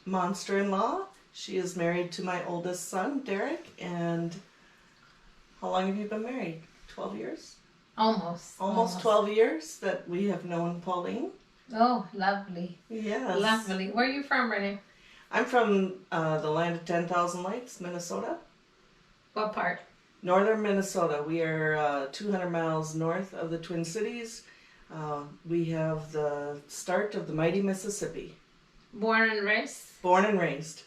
monster-in-law. She is married to my oldest son, Derek, and how long have you been married? 12 years? Almost 12 years that we have known Pauline. Oh, lovely. Yes. Lovely. Where are you from, Renee? I'm from the land of 10,000 lakes, Minnesota. What part? Northern Minnesota. We are 200 miles north of the Twin Cities. We have the start of the mighty Mississippi. Born and raised? Born and raised.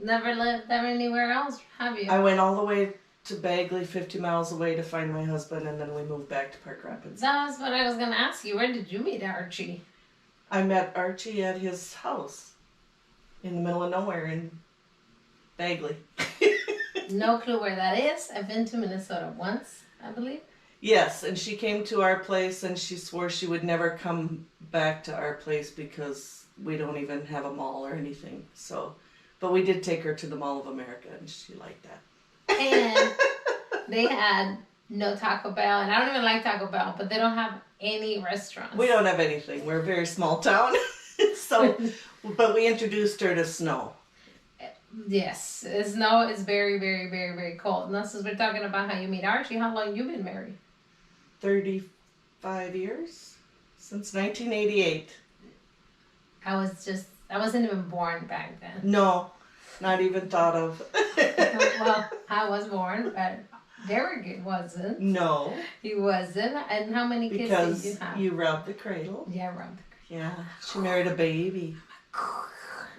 Never lived there anywhere else, have you? I went all the way to Bagley, 50 miles away to find my husband, and then we moved back to Park Rapids. That was what I was going to ask you. Where did you meet Archie? I met Archie at his house in the middle of nowhere in Bagley. No clue where that is. I've been to Minnesota once, I believe. Yes, and she came to our place and she swore she would never come back to our place because we don't even have a mall or anything. So, but we did take her to the Mall of America and she liked that. And they had no Taco Bell, and I don't even like Taco Bell, but they don't have any restaurants. We don't have anything. We're a very small town. So, but we introduced her to snow. Yes, snow is very, very, very, very cold. And since we're talking about how you meet Archie, how long you been married? 35 years? Since 1988. I wasn't even born back then. No, not even thought of. Well, I was born, but Derek wasn't. No. He wasn't. And how many kids Because did you have? you robbed the cradle. Yeah, I robbed the Yeah, she married a baby. Oh,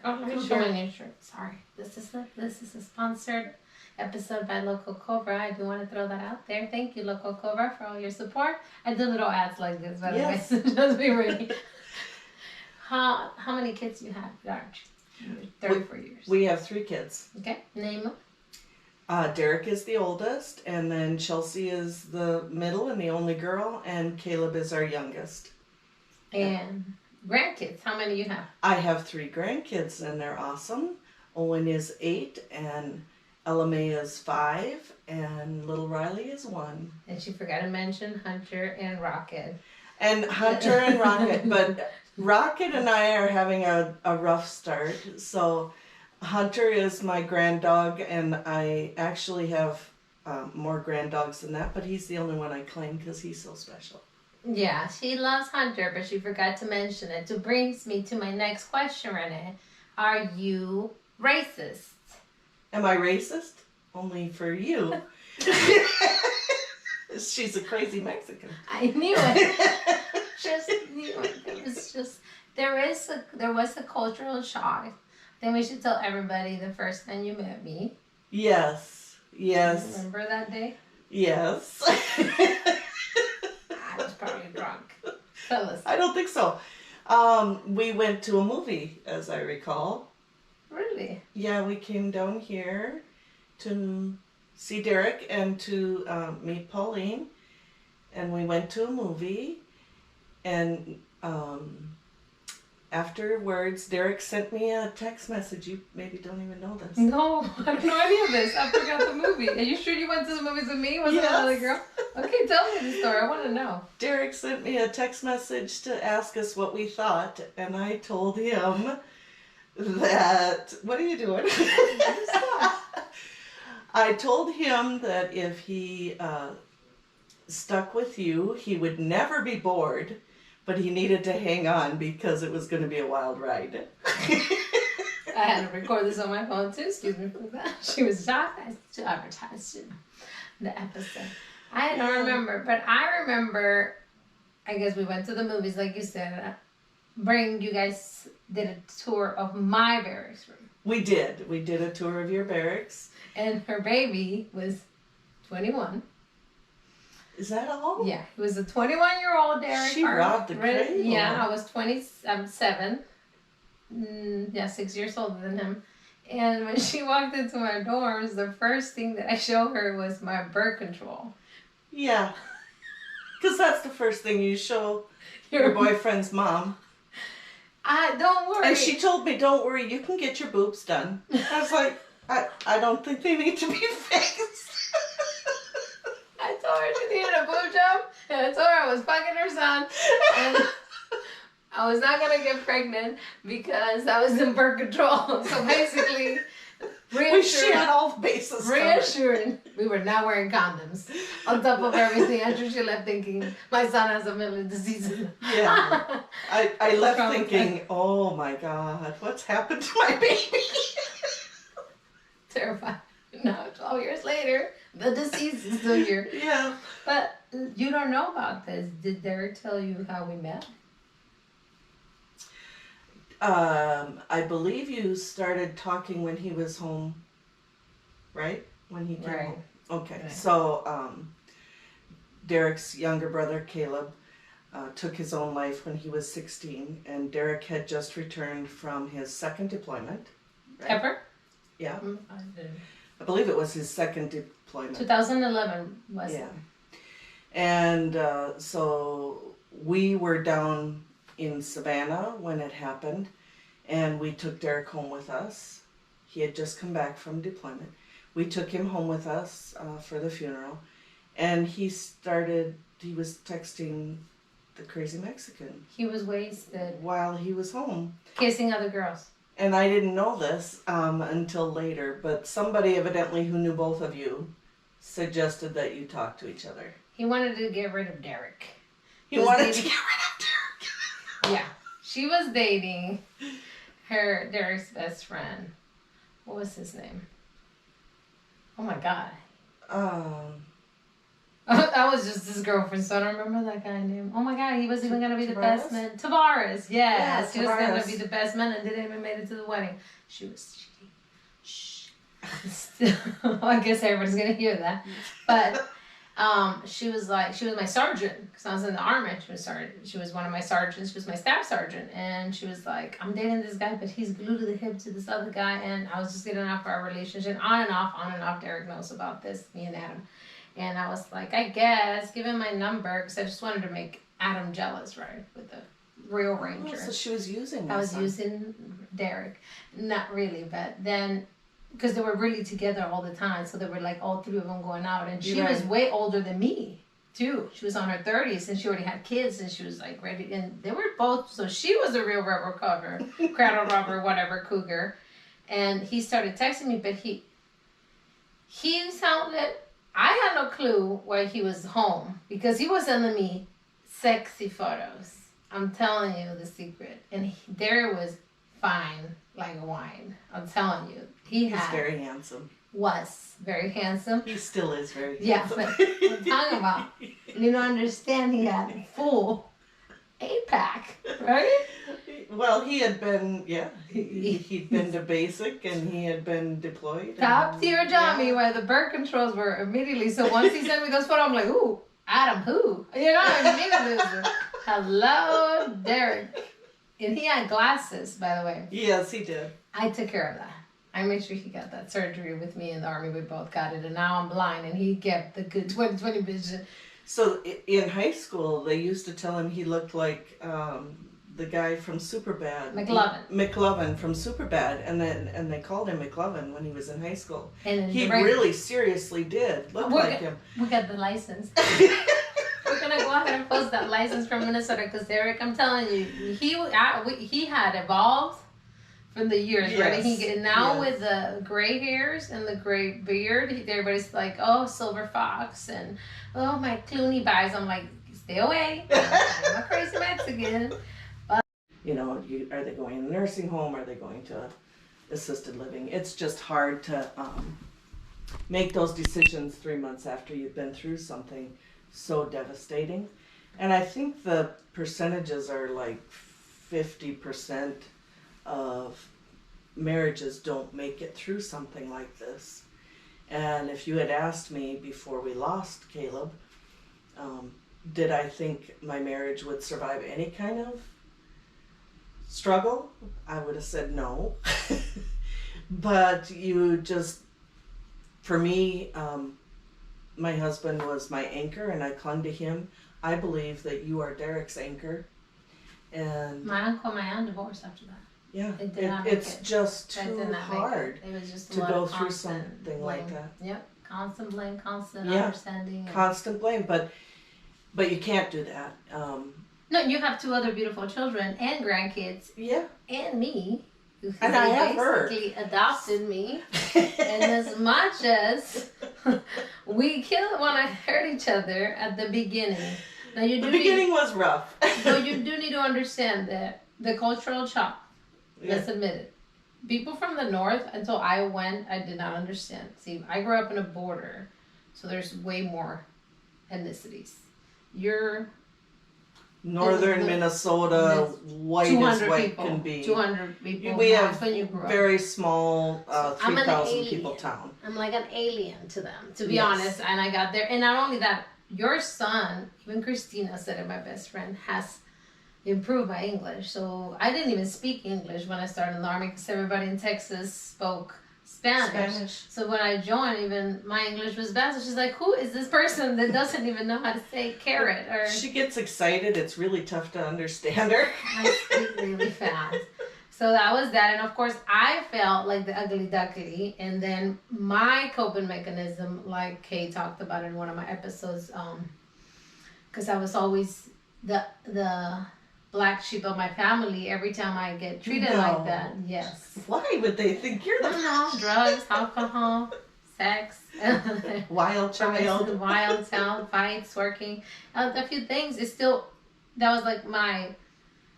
let me show my new shirt. Sorry. This is a sponsored episode by Local Cobra. I do want to throw that out there. Thank you, Local Cobra, for all your support. I do little ads like this, by the way, so just be ready. How many kids you have, George? 34 years. We have 3 kids. Okay, name them. Derek is the oldest, and then Chelsea is the middle and the only girl, and Caleb is our youngest. And grandkids, how many you have? I have 3 grandkids, and they're awesome. Owen is 8, and Ella May is 5, and little Riley is 1. And she forgot to mention Hunter and Rocket. And Hunter and Rocket, but Rocket and I are having a rough start. So Hunter is my grand dog, and I actually have more grand dogs than that, but he's the only one I claim because he's so special. Yeah, she loves Hunter, but she forgot to mention it. Which brings me to my next question, Renee. Are you racist? Am I racist? Only for you. She's a crazy Mexican. I knew it. Just knew it. It was just there was a cultural shock. Then we should tell everybody the first time you met me. Yes. Yes. Remember that day? Yes. I was probably drunk. Tell us. I don't think so. We went to a movie, as I recall. Really? Yeah, we came down here to see Derek and to meet Pauline, and we went to a movie, and afterwards Derek sent me a text message. You maybe don't even know this. No, I have no idea of this. I forgot the movie. Are you sure you went to the movies with me? Was it Yes. another girl? Okay, tell me the story. I want to know. Derek sent me a text message to ask us what we thought, and I told him that... What are you doing? I told him that if he stuck with you, he would never be bored, but he needed to hang on because it was going to be a wild ride. I had to record this on my phone too. Excuse me for that. She was shocked to advertise the episode. I don't remember, but I remember. I guess we went to the movies, like you said. You guys did a tour of my barracks room. We did. We did a tour of your barracks. And her baby was 21. Is that all? Yeah, it was a 21-year-old Derek. She robbed the cradle. Yeah, I was 27. Yeah, 6 years older than him. And when she walked into my dorms, the first thing that I showed her was my birth control. Yeah. Because that's the first thing you show your boyfriend's mom. Don't worry. And she told me, don't worry, you can get your boobs done. I was like, I don't think they need to be fixed. I told her she needed a boob job, and I told her I was fucking her son. And I was not gonna get pregnant because I was in birth control. So basically, She had all the bases covered. reassuring. We were not wearing condoms. On top of everything, after she left thinking my son has a million diseases. Yeah. I left thinking, oh my God, what's happened to my baby? Terrified. Now, 12 years later, the disease is still here. Yeah. But you don't know about this. Did Derek tell you how we met? I believe you started talking when he was home, right? When he came Right. home. Okay, Right. so Derek's younger brother, Caleb, took his own life when he was 16, and Derek had just returned from his second deployment. Right? Ever? Yeah, I did. I believe it was his second deployment. 2011 was Yeah. And so we were down in Savannah when it happened, and we took Derek home with us. He had just come back from deployment. We took him home with us for the funeral, and he was texting the crazy Mexican He was wasted, while he was home. kissing other girls. And I didn't know this until later, but somebody evidently who knew both of you suggested that you talk to each other. He wanted to get rid of Derek. He wanted to get rid of Derek. Yeah. She was dating Derek's best friend. What was his name? Oh my God. That was just his girlfriend, so I don't remember that guy name. Oh my God, he was even going to be the best man. Tavares, yes. He was going to be the best man and didn't even make it to the wedding. She was cheating. Shh. Still, I guess everybody's going to hear that. But she was my sergeant, because I was in the army. She was one of my sergeants. She was my staff sergeant. And she was like, I'm dating this guy, but he's glued to the hip to this other guy. And I was just getting off our relationship. On and off. Derek knows about this, me and Adam. And I was like, I guess, give him my number, because I just wanted to make Adam jealous, right, with the real Ranger. Oh, so she was using I was using Derek. Not really, but then, because they were really together all the time, so they were like all three of them going out. And she was way older than me, too. She was on her 30s, and she already had kids, and she was like ready. And they were both, so she was a real rubber cover, cradle rubber, whatever, cougar. And he started texting me, but he sounded... I had no clue why he was home, because he was sending me sexy photos. I'm telling you the secret. And there was fine like wine. I'm telling you. He's very handsome. Was very handsome. He still is very handsome. Yeah, but I'm talking about, you don't understand, he had full 8-pack, right? Well, he had been, he'd been to basic, and he had been deployed. Top tier Johnny, where the birth controls were immediately. So once he sent me those photos, I'm like, ooh, Adam, who? You know, immediately it was like, hello, Derek. And he had glasses, by the way. Yes, he did. I took care of that. I made sure he got that surgery with me in the Army. We both got it, and now I'm blind, and he kept the good 20/20 vision. So in high school, they used to tell him he looked like the guy from Superbad. McLovin from Superbad, and they called him McLovin when he was in high school. And he really seriously did look like him. We got the license. We're gonna go ahead and post that license from Minnesota, because Derek, I'm telling you, he had evolved from the years, right? With the gray hairs and the gray beard, everybody's like, oh, Silver Fox, and oh, my Clooney buys. I'm like, stay away. I'm a crazy Mexican. You know, are they going to a nursing home? Are they going to assisted living? It's just hard to make those decisions 3 months after you've been through something so devastating. And I think the percentages are like 50% of marriages don't make it through something like this. And if you had asked me before we lost Caleb, did I think my marriage would survive any kind of struggle, I would have said no. But for me, my husband was my anchor, and I clung to him. I believe that you are Derek's anchor. And my uncle and my aunt divorced after that. Yeah, it's just too hard it was just to go through something like that. Yep, constant blame, constant understanding. Constant blame, but you can't do that. No, you have 2 other beautiful children and grandkids. Yeah. And me. And I have her. Basically adopted me. And as much as we want to hurt each other at the beginning. Now you do the beginning was rough. But you do need to understand that the cultural shock. Yeah. Let's admit it. People from the north, until I went, I did not understand. See, I grew up in a border, so there's way more ethnicities. You're Northern Minnesota, white as white people, can be. 200 people. We have when you grew up. very small, I'm an 3,000 alien. people town. I'm like an alien to them, to be Yes. honest. And I got there, and not only that, your son, even Christina said it, my best friend, has improved my English. So I didn't even speak English when I started in the Army because everybody in Texas spoke Spanish. So when I joined, even my English was bad. So she's like, who is this person that doesn't even know how to say carrot? Or She gets excited. It's really tough to understand her. I speak really fast. So that was that. And of course, I felt like the ugly duckling. And then my coping mechanism, like Kay talked about in one of my episodes, because I was always the black sheep of my family every time I get treated like that. Yes. Why would they think you're the drugs, alcohol, sex, wild child, wild child, fights, working, a few things. It's still that was like I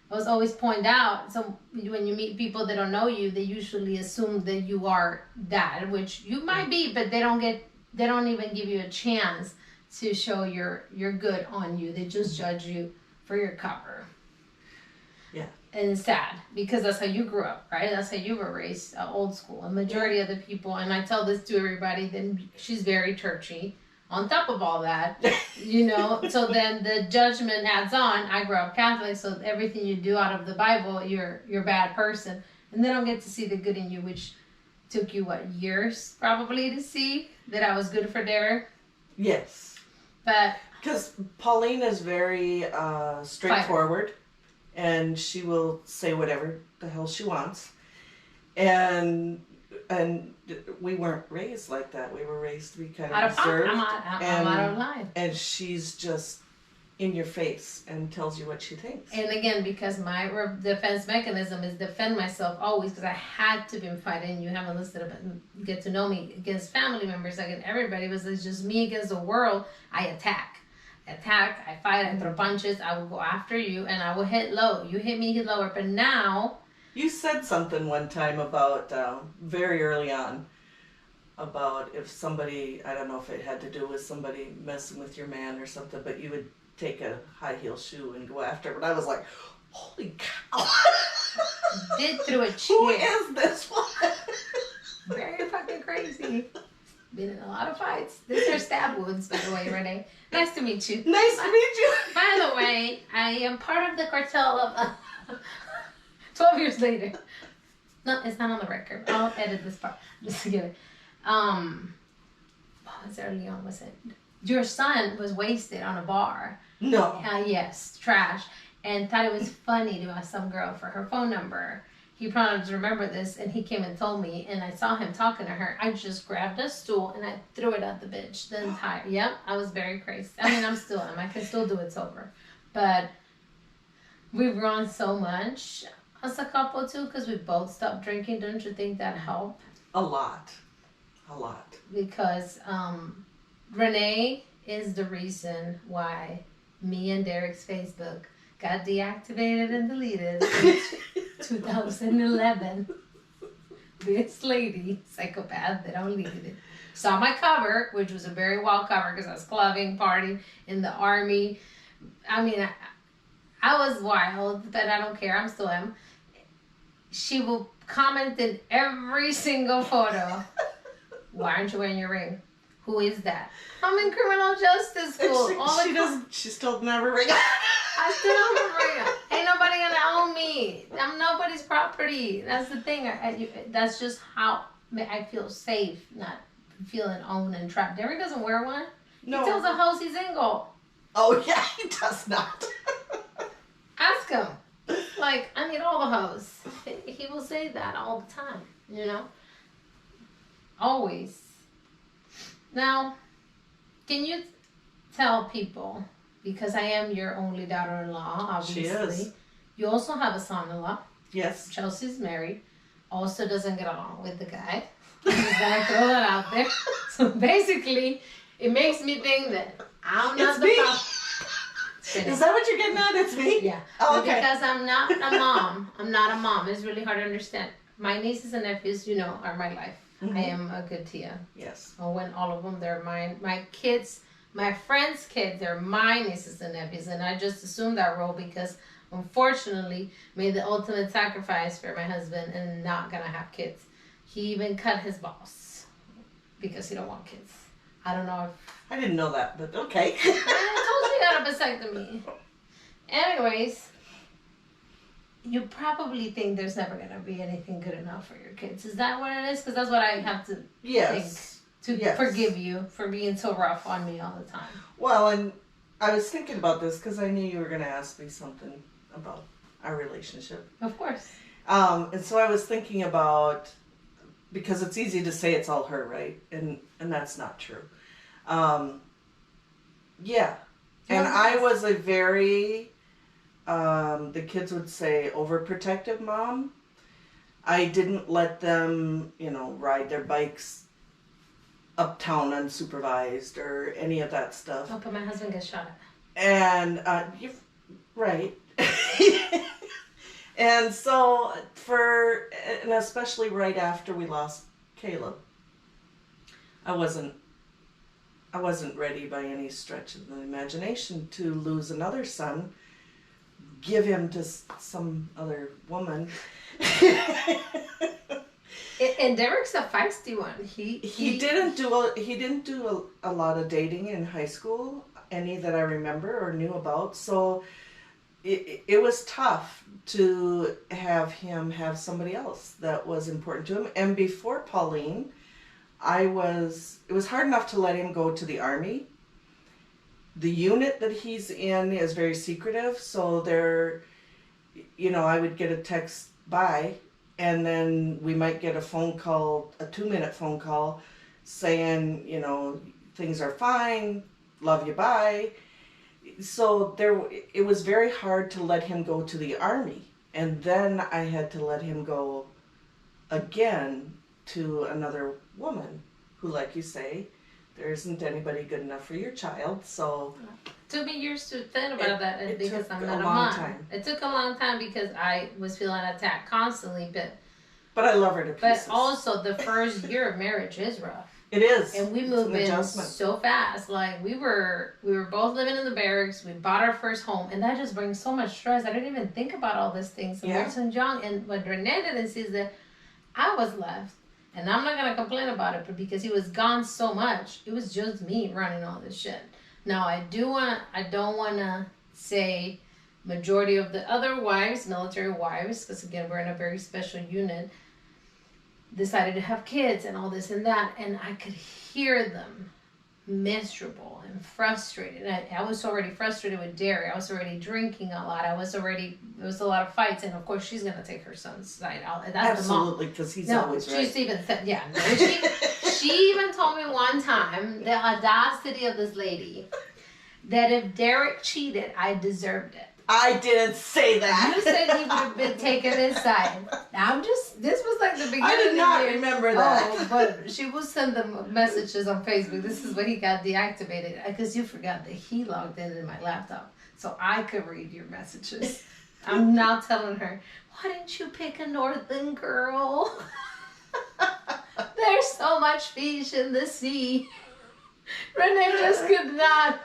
was always pointed out. So when you meet people that don't know you, they usually assume that you are that, which you might be, but they don't even give you a chance to show your good on you. They just judge you for your cover. Yeah. And it's sad because that's how you grew up, right? That's how you were raised, old school. A majority of the people, and I tell this to everybody, then she's very churchy. On top of all that, so then the judgment adds on. I grew up Catholic, so everything you do out of the Bible, you're a bad person. And they don't get to see the good in you, which took you, years probably to see that I was good for Derek? Yes. But because Pauline is very straightforward. And she will say whatever the hell she wants. And we weren't raised like that. We were raised to be kind of reserved. I'm out of line. And she's just in your face and tells you what she thinks. And again, because my defense mechanism is defend myself always, because I had to be fighting. You haven't listened to get to know me against family members. Like everybody was just me against the world. I attack, I fight, I throw punches, I will go after you, and I will hit low. You hit me, hit lower. But now... You said something one time about, very early on, about if somebody, I don't know if it had to do with somebody messing with your man or something, but you would take a high heel shoe and go after it. But I was like, holy cow. Did through a chair. Who is this one? Very fucking crazy. Been in a lot of fights. These are stab wounds, by the way, Renee. Nice to meet you. Nice to meet you. By the way, I am part of the cartel of 12 years later. No, it's not on the record. I'll edit this part. Just to get it. What was early on? Was it? Your son was wasted on a bar. No. Yes, trash. And thought it was funny to ask some girl for her phone number. He probably doesn't remember this, and he came and told me, and I saw him talking to her. I just grabbed a stool, and I threw it at the bitch the entire... Yep, I was very crazy. I mean, I can still do it sober. But we've grown so much as a couple, too, because we both stopped drinking. Don't you think that helped? A lot. Because Renee is the reason why me and Derek's Facebook got deactivated and deleted in 2011. This lady, psychopath that only did it, saw my cover, which was a very wild cover because I was clubbing, partying in the Army. I mean, I was wild, but I don't care. I'm still am. She will comment in every single photo. Why aren't you wearing your ring? Who is that? I'm in criminal justice school. She still never ring. I still don't ring. Ain't nobody gonna own me. I'm nobody's property. That's the thing. That's just how I feel safe, not feeling owned and trapped. Derek doesn't wear one. No. He tells the hoes he's single. Oh yeah, he does not. Ask him. Like, I need all the hoes. He will say that all the time, Always. Now, can you tell people because I am your only daughter-in-law, obviously. She is. You also have a son-in-law. Yes. Chelsea's married. Also doesn't get along with the guy. I'm just gonna throw that out there. So basically, it makes me think that I'm not It's the me. problem. Is that what you're getting at? It's me? Yeah. Oh, okay. Because I'm not a mom. I'm not a mom. It's really hard to understand. My nieces and nephews, you know, are my life. Mhm. I am a good tia. Yes. When all of them, they're mine. My kids, my friends' kids, they're my nieces and nephews. And I just assumed that role because, unfortunately, made the ultimate sacrifice for my husband and not gonna have kids. He even cut his boss because he don't want kids. I don't know if... I didn't know that, but okay. I told you he got a vasectomy. Anyways, you probably think there's never gonna be anything good enough for your kids. Is that what it is? Because that's what I have to Yes. think to forgive you for being so rough on me all the time. Well, and I was thinking about this because I knew you were going to ask me something about our relationship. Of course. And so I was thinking about, because it's easy to say it's all her, right? And that's not true. Yeah. And I was a very, the kids would say, overprotective mom. I didn't let them, ride their bikes uptown unsupervised or any of that stuff. Oh, but my husband gets shot at. And, you're right. And so and especially right after we lost Caleb, I wasn't ready by any stretch of the imagination to lose another son, give him to some other woman. And Derek's a feisty one. He didn't do a lot of dating in high school, any that I remember or knew about. So it was tough to have him have somebody else that was important to him. And before Pauline, it was hard enough to let him go to the Army. The unit that he's in is very secretive, so I would get a text, bye, and then we might get a phone call, a 2-minute phone call, saying, things are fine, love you, bye. So it was very hard to let him go to the Army. And then I had to let him go again to another woman who, like you say, there isn't anybody good enough for your child. So it took me years to think about that, and because I'm not a long mom. time. It took a long time because I was feeling attacked constantly, but I love her to pieces. But also the first year of marriage is rough. It is. And we moved in so fast. Like we were both living in the barracks. We bought our first home, and that just brings so much stress. I didn't even think about all these things. And we're so young. And what Renee didn't see is that I was left, and I'm not gonna complain about it, but because he was gone so much, it was just me running all this shit. Now I don't wanna say majority of the other wives, military wives, because again we're in a very special unit, decided to have kids and all this and that, and I could hear them miserable and frustrated. I was already frustrated with Derek. I was already drinking a lot. There was a lot of fights, and of course she's gonna take her son's side out. That's absolutely, because he's always right. She's even said, she even told me one time, the audacity of this lady, that if Derek cheated, I deserved it. I didn't say that. You said he would have been taken inside. Now this was like the beginning. I did not remember that. Oh, but she will send them messages on Facebook. This is when he got deactivated. Because you forgot that he logged in my laptop. So I could read your messages. I'm now telling her, why didn't you pick a northern girl? There's so much fish in the sea. Renee just could not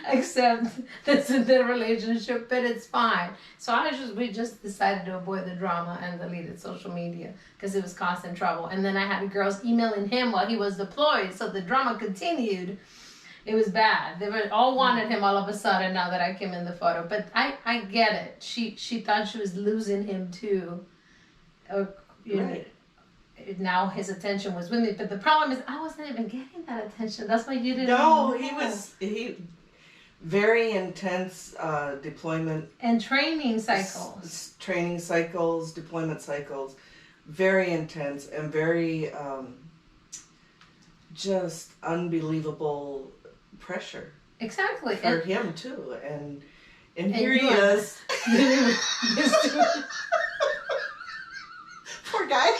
accept this in the relationship, but it's fine. So we just decided to avoid the drama and deleted social media because it was causing trouble. And then I had girls emailing him while he was deployed, so the drama continued. It was bad. They all wanted him all of a sudden now that I came in the photo. But I get it. She thought she was losing him too. Right. Now his attention was with me, but the problem is I wasn't even getting that attention. That's why you didn't. No, he very intense deployment and training cycles. Deployment cycles, very intense and very just unbelievable pressure. Exactly. for him too, and here he is. Poor guy.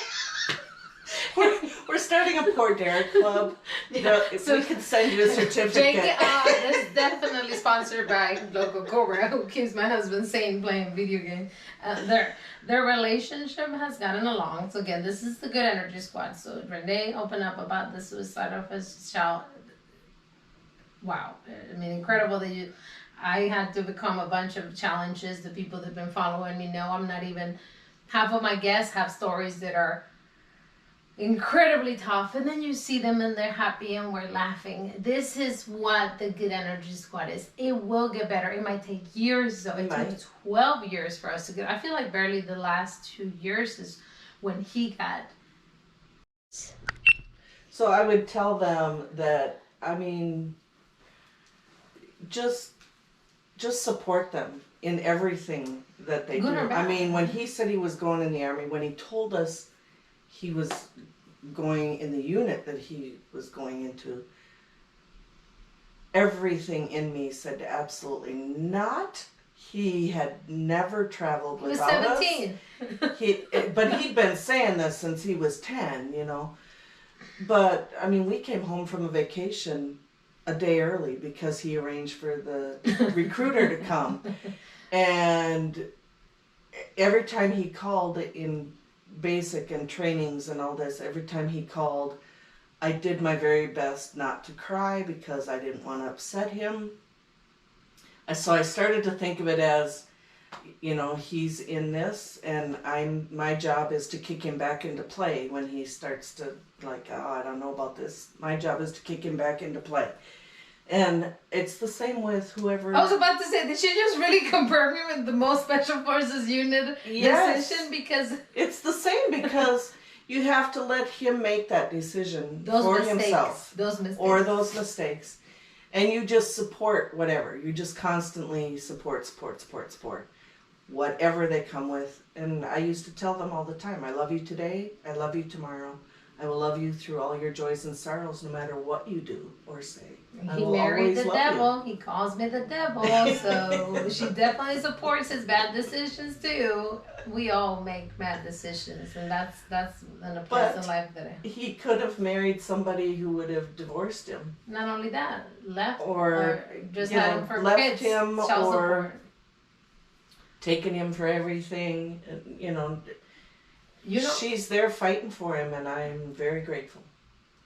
We're starting a Poor Derek club. If we could send you a certificate. This is definitely sponsored by Local Cobra, who keeps my husband sane playing video games. Their relationship has gotten along. So again, this is the Good Energy Squad. So Renee opened up about the suicide of his child. Wow, I mean, incredible that I had to become a bunch of challenges. The people that have been following me know I'm not even. Half of my guests have stories that are incredibly tough, and then you see them and they're happy and we're laughing. This is what the Good Energy Squad is. It will get better. It might take years though. It took 12 years for us to get. I feel like barely the last 2 years is when he got. So I would tell them that, I mean, just support them in everything that they do. I mean, when he said he was going in the Army, when he told us he was going in the unit that he was going into, everything in me said absolutely not. He had never traveled without us. He was 17. But he'd been saying this since he was 10, you know. But, I mean, we came home from a vacation a day early because he arranged for the recruiter to come. And every time he called in basic and trainings and all this, every time he called, I did my very best not to cry because I didn't want to upset him. So I started to think of it as, you know, he's in this, and my job is to kick him back into play when he starts to like, oh, I don't know about this. My job is to kick him back into play. And it's the same with whoever. I was about to say, did she just really compare me with the most Special Forces unit decision? Because it's the same, because you have to let him make that decision for himself. Those mistakes. Or those mistakes. And you just support whatever. You just constantly support. Whatever they come with. And I used to tell them all the time, I love you today, I love you tomorrow. I will love you through all your joys and sorrows, no matter what you do or say. He married the devil. He calls me the devil. So she definitely supports his bad decisions too. We all make bad decisions, and that's in a place in life that he could have married somebody who would have divorced him. Not only that, left or just had him for left kids, him, or support. Taken him for everything. You know, she's there fighting for him, and I'm very grateful.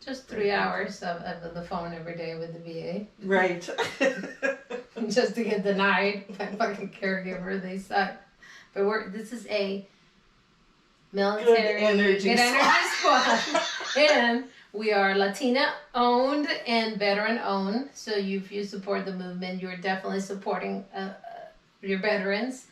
Just 3 hours of the phone every day with the VA. Right. Just to get denied by fucking caregiver. They suck. But this is a military Good energy squad. And we are Latina owned and veteran owned. So if you support the movement, you're definitely supporting your veterans.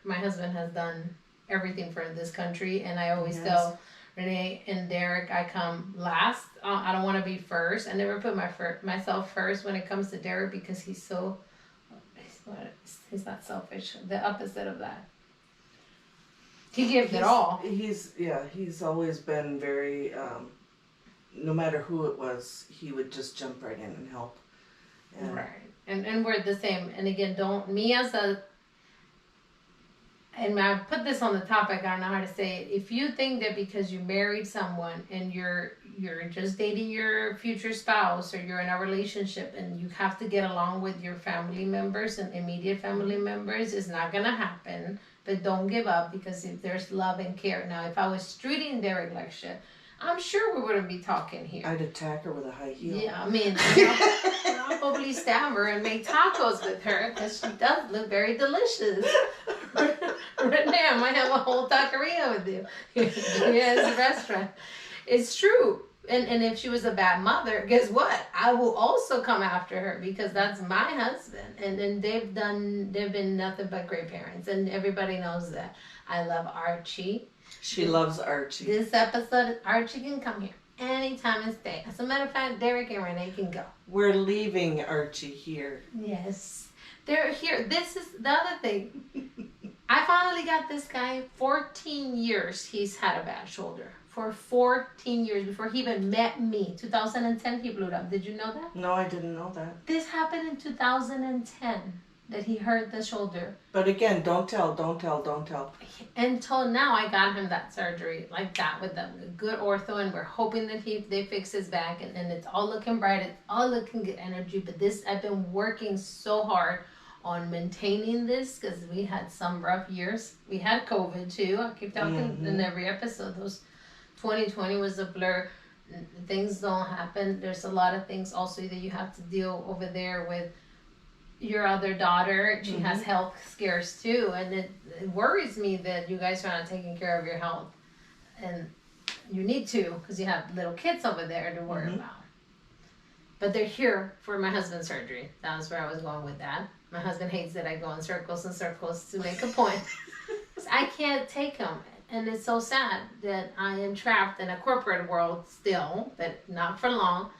My husband has done everything for this country, and I always tell Renee and Derek, I come last. I don't want to be first. I never put myself first when it comes to Derek, because he's not selfish. The opposite of that. He gives it all. He's always been very, no matter who it was, he would just jump right in and help. Right. And we're the same. And again, and I put this on the topic, I don't know how to say it. If you think that because you married someone and you're just dating your future spouse, or you're in a relationship and you have to get along with your family members and immediate family members, it's not going to happen. But don't give up, because if there's love and care. Now, if I was treating Derek like shit, I'm sure we wouldn't be talking here. I'd attack her with a high heel. Yeah, I mean, I'll probably stab her and make tacos with her, because she does look very delicious. Renee, I might have a whole taqueria with you. Yes, a restaurant. It's true. And if she was a bad mother, guess what? I will also come after her, because that's my husband. And they've been nothing but great parents. And everybody knows that. I love Archie. She loves Archie. This episode, Archie can come here anytime and stay. As a matter of fact, Derek and Renee can go. We're leaving Archie here. Yes. They're here. This is the other thing. I finally got this guy. 14 years he's had a bad shoulder. For 14 years before he even met me. 2010 he blew it up. Did you know that? No, I didn't know that. This happened in 2010 that he hurt the shoulder. But again, don't tell. Until now, I got him that surgery like that with a good ortho, and we're hoping that they fix his back, and it's all looking bright. It's all looking good energy. But this, I've been working so hard on maintaining this because we had some rough years. We had COVID too. I keep talking in every episode. 2020 was a blur. Things don't happen. There's a lot of things also that you have to deal over there with your other daughter. She has health scares too, and it worries me that you guys are not taking care of your health, and you need to because you have little kids over there to worry about. But they're here for my husband's surgery. That was where I was going with that. My husband hates that I go in circles and circles to make a point. I can't take him. And it's so sad that I am trapped in a corporate world still, that not for long,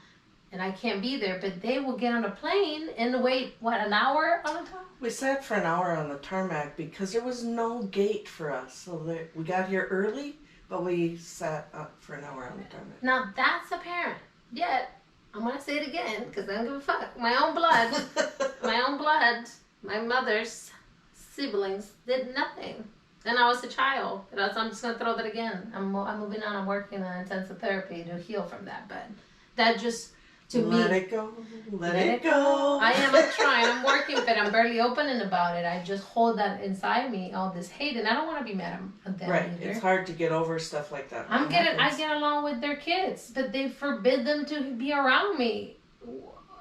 and I can't be there. But they will get on a plane and wait, an hour on the top? We sat for an hour on the tarmac because there was no gate for us. So we got here early, but we sat up for an hour on the tarmac. Now that's a parent. Yet, I'm going to say it again because I don't give a fuck. My own blood, my mother's siblings did nothing. And I was a child. I'm just going to throw that again. I'm moving on. I'm working on intensive therapy to heal from that. But that just, to me. Let it go. Let it go. I'm trying. I'm working, but I'm barely opening about it. I just hold that inside me, all this hate. And I don't want to be mad at them Right. either. It's hard to get over stuff like that. I get along with their kids, but they forbid them to be around me.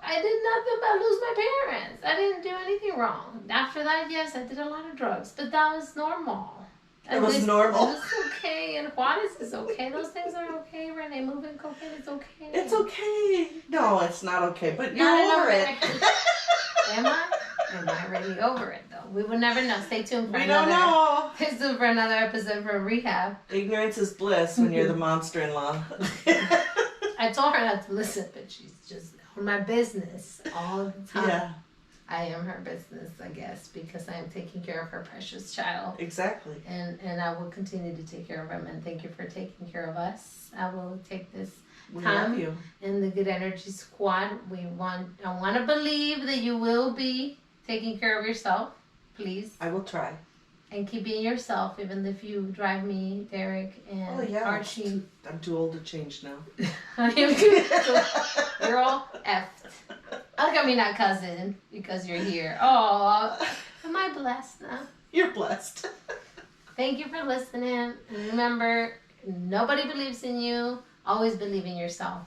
I did nothing but lose my parents. I didn't do anything wrong. After that, yes, I did a lot of drugs, but that was normal. It was normal. It was okay, and Juarez is okay. Those things are okay, Renee. Moving cocaine is okay. It's okay. No, it's not okay, but you're Not over it. Am I? Am I really over it, though? We will never know. Stay tuned for We don't know. Stay tuned for another episode from Rehab. Ignorance is bliss when you're the monster-in-law. I told her not to listen, but she's just on my business all the time. Yeah. I am her business, I guess, because I am taking care of her precious child. Exactly. And I will continue to take care of him, and thank you for taking care of us. I will take this Love you. in the Good Energy Squad. I want to believe that you will be taking care of yourself, please. I will try. And keep being yourself, even if you drive me, Derek, and Archie. I'm too old to change now. I am too. So you're all effed. How come you're not cousin? Because you're here. Oh, am I blessed now? You're blessed. Thank you for listening. And remember, nobody believes in you. Always believe in yourself.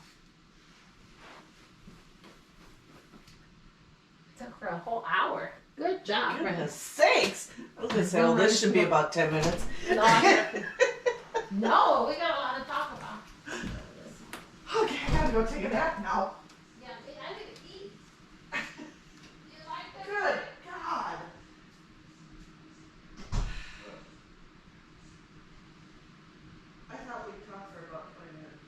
Took for a whole hour. Good job, Goodness sakes. I was going to say, well, this should be about 10 minutes. No, we got a lot to talk about. Okay, I gotta go take a nap now. Yeah, I need to eat. You like that? Good God. I thought we'd talk for about 20 minutes.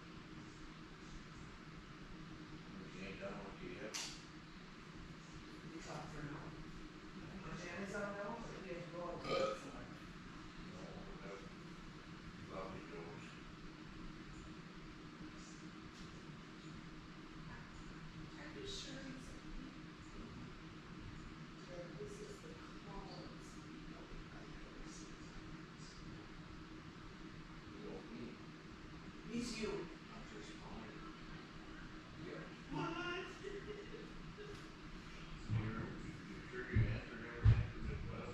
You ain't done with it yet. We talk for an hour. The jam is on now, so we have to go out. Lovely doors. Are you sure it's that this is the clones? You don't need. He's you. I'm just fine. Yeah. What? You sure you answered everything? Well,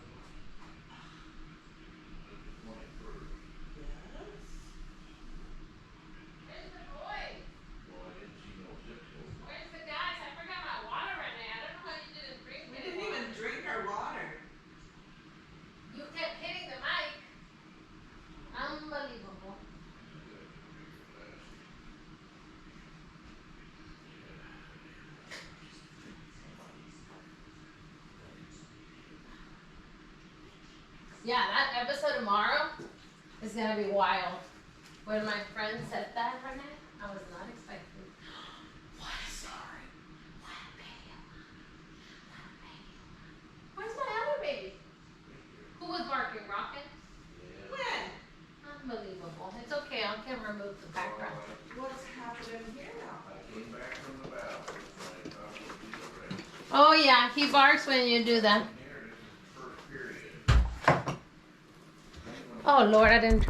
the 21st. Yes. Where's the boy? Well, I didn't see no zip code. Where's the guys? I forgot my water, Renee. I don't know how you didn't drink We it. didn't even drink our water. You kept hitting the mic. Unbelievable. Yeah, that episode tomorrow is gonna be wild. When my friend said that, Renee, I was not expecting. What? Sorry. What baby? What baby? Where's my other baby? Who was barking? Rock? remove the background. What's happening here now? I came back from the bow. It's like, we'll be ready. Oh yeah, he barks when you do that. Here, this is the first period. Oh Lord, I didn't.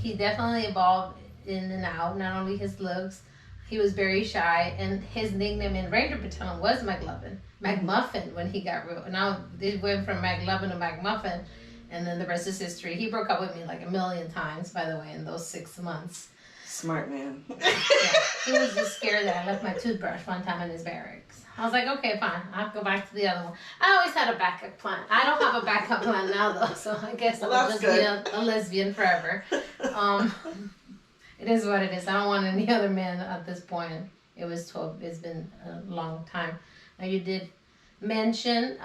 He definitely evolved in and out. Not only his looks, he was very shy, and his nickname in Ranger Battalion was McMuffin when he got real. Now it went from McLovin to McMuffin, and then the rest is history. He broke up with me like 1,000,000 times, by the way, in those 6 months. Smart man. Yeah, he was just scared that I left my toothbrush one time in his barracks. I was like, okay, fine, I'll go back to the other one. I always had a backup plan. I don't have a backup plan now though, so I guess Well, I'll that's just be a lesbian forever. It is what it is. I don't want any other man at this point. It's been a long time. Now you did mention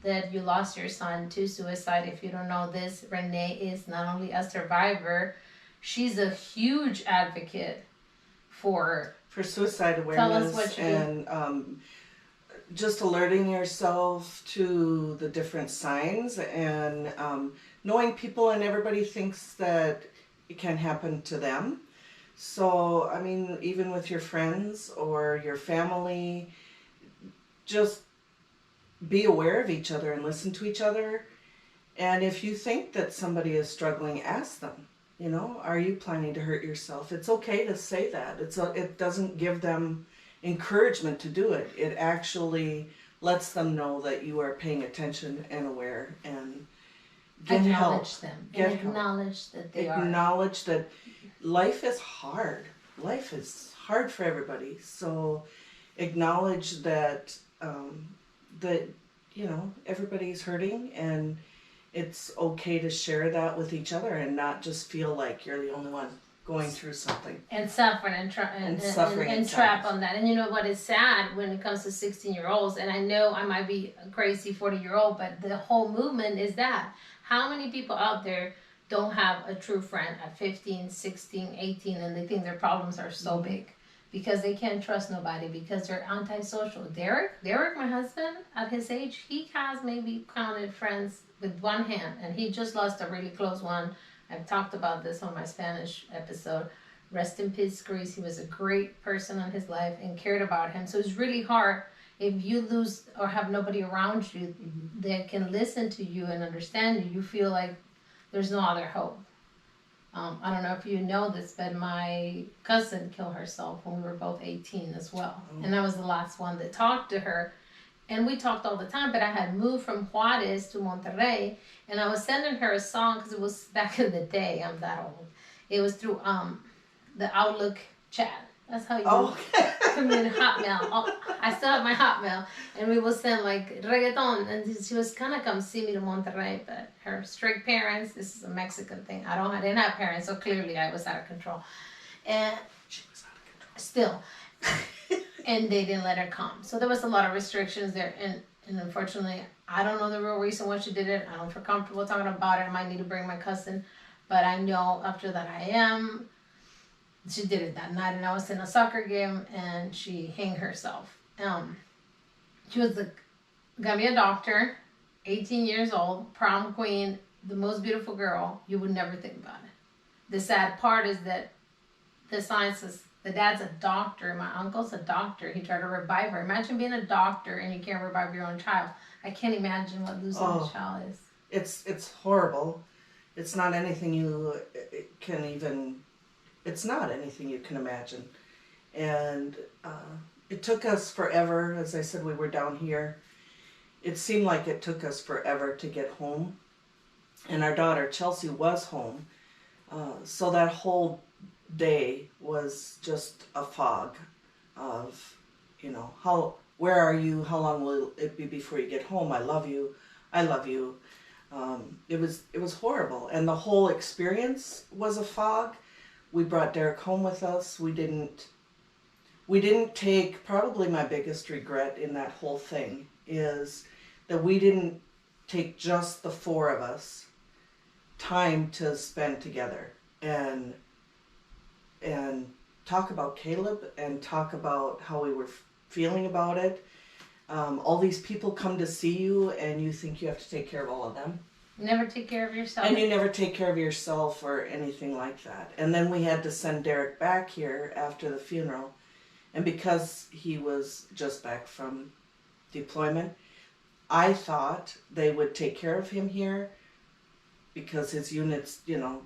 that you lost your son to suicide. If you don't know this, Renee is not only a survivor, she's a huge advocate for suicide awareness. Tell us what you and just alerting yourself to the different signs and knowing people and everybody thinks that it can happen to them. So, I mean, even with your friends or your family, just be aware of each other and listen to each other. And if you think that somebody is struggling, ask them, you know, are you planning to hurt yourself? It's okay to say that. It doesn't give them encouragement to do it. It actually lets them know that you are paying attention and aware and get help. acknowledge them. Get And help. acknowledge that they are. Acknowledge that life is hard. Life is hard for everybody. So acknowledge that that you know everybody's hurting, and it's okay to share that with each other and not just feel like you're the only one going through something. And suffering and trap on that. And you know what is sad when it comes to 16-year-olds, and I know I might be a crazy 40-year-old, but the whole movement is that. How many people out there don't have a true friend at 15, 16, 18, and they think their problems are so big because they can't trust nobody because they're antisocial. Derek, my husband, at his age, he has maybe counted friends with one hand, and he just lost a really close one. I've talked about this on my Spanish episode. Rest in peace, Greece. He was a great person in his life and cared about him. So it's really hard if you lose or have nobody around you that can listen to you and understand you. You feel like there's no other hope. I don't know if you know this, but my cousin killed herself when we were both 18 as well. And I was the last one that talked to her. And we talked all the time, but I had moved from Juarez to Monterrey, and I was sending her a song because it was back in the day. I'm that old. It was through the Outlook chat. That's how you communicate. Hotmail. I still have my Hotmail, and we would send like reggaeton, and she was gonna come see me to Monterrey, but her strict parents. This is a Mexican thing. I didn't have parents, so clearly I was out of control, and She was out of control. still. And they didn't let her come. So there was a lot of restrictions there. And unfortunately, I don't know the real reason why she did it. I don't feel comfortable talking about it. I might need to bring my cousin. But I know after that she did it that night. And I was in a soccer game and she hanged herself. She was gonna be a doctor, 18 years old, prom queen, the most beautiful girl. You would never think about it. The sad part is that the sciences. The dad's a doctor. My uncle's a doctor. He tried to revive her. Imagine being a doctor and you can't revive your own child. I can't imagine what losing a child is. It's horrible. It's not anything you can even. It's not anything you can imagine. And it took us forever. As I said, we were down here. It seemed like it took us forever to get home. And our daughter Chelsea was home. So that whole day was just a fog of, you know, where are you? How long will it be before you get home? I love you. It was horrible, and the whole experience was a fog. We brought Derek home with us. We didn't take, probably my biggest regret in that whole thing is that we didn't take just the four of us time to spend together and talk about Caleb and talk about how we were feeling about it. All these people come to see you and you think you have to take care of all of them. You never take care of yourself. And you never take care of yourself or anything like that. And then we had to send Derek back here after the funeral. And because he was just back from deployment, I thought they would take care of him here because his units,